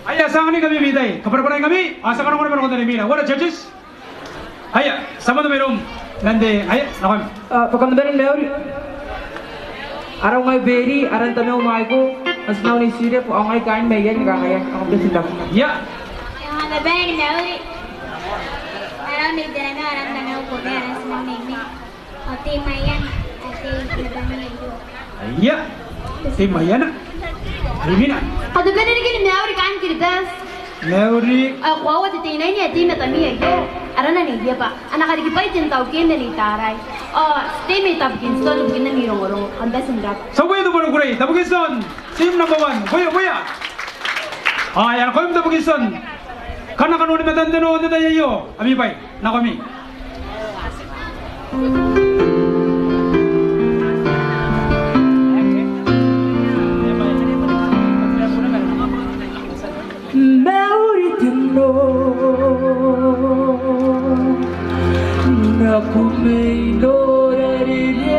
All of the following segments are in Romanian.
Ayah, sangat kami minta. Kepada kami, asalkan orang orang dari Mina. What are judges? Ayah, sama tu merum. Nanti, ayah, nakam. Pakam dari Mary. Arang ngay beri, arang tanau ngay ko. Mas nau ni sire po ang ngay kain may yan kaya ako besindak. Ya. Yang ada beri Mary. Arang ni dana arang tanau ko ni arang senang ni. Ati mayan, ati lebani itu. Ya. Si Mayana. Rimina. Ada beri ni kini Mary kan kirtas. Mary. Aku awak tadi ini ati na tami ayo. Arana ni dia pa. Anak adik kita itu tahu kena ni tarai. Stay me tab Kingston kena ni orang-orang. Anda sendak. Sabu itu baru kurai. Tabu Kingston. Team number 1. Boya. Yang kau itu Tabu Kingston. Karena kan udah metan teno udah tanya yo. Ami pai. Nak kami. Mary tino. Aku melora diri.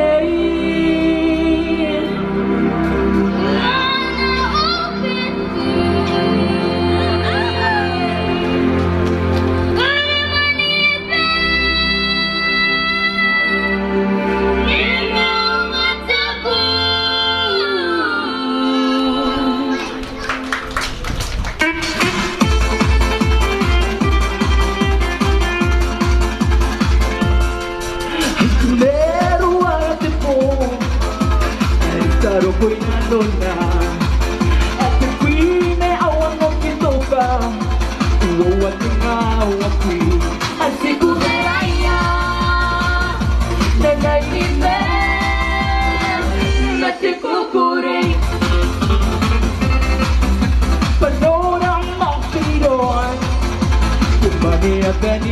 Money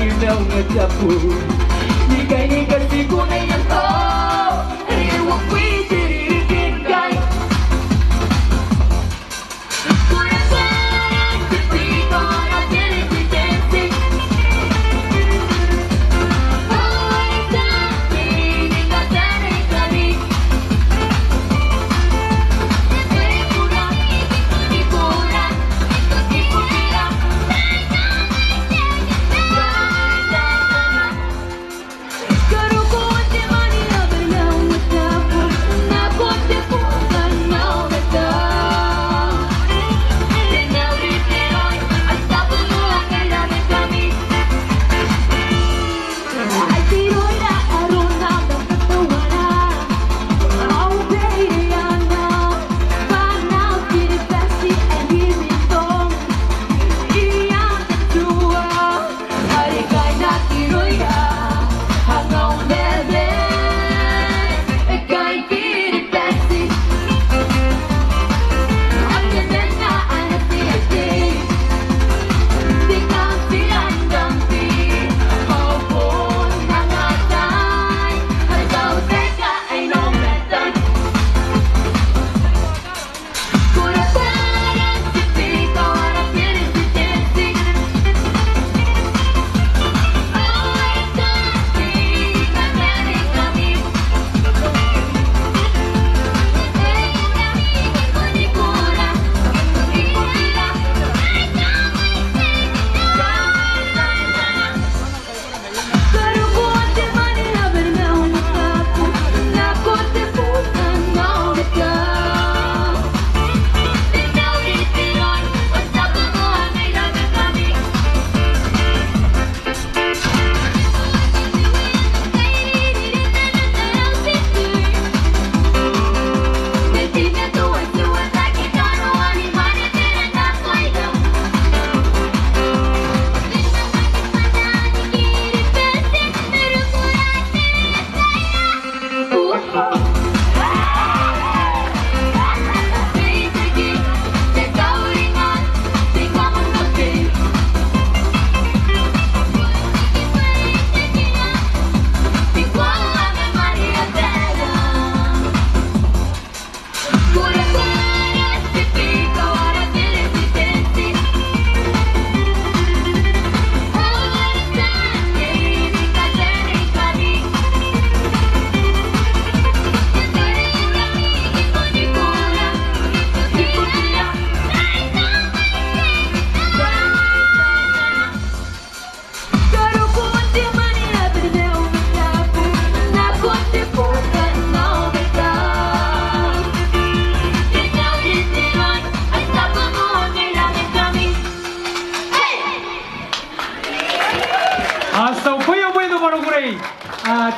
So kuya mo ito parang kuray.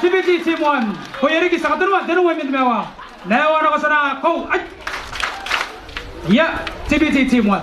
TBT Team 1. Kuya Ricky sa katunuan. Tinong may mewa. Nayawa na ko sana. Ko. Ay. Yeah. TBT Team 1.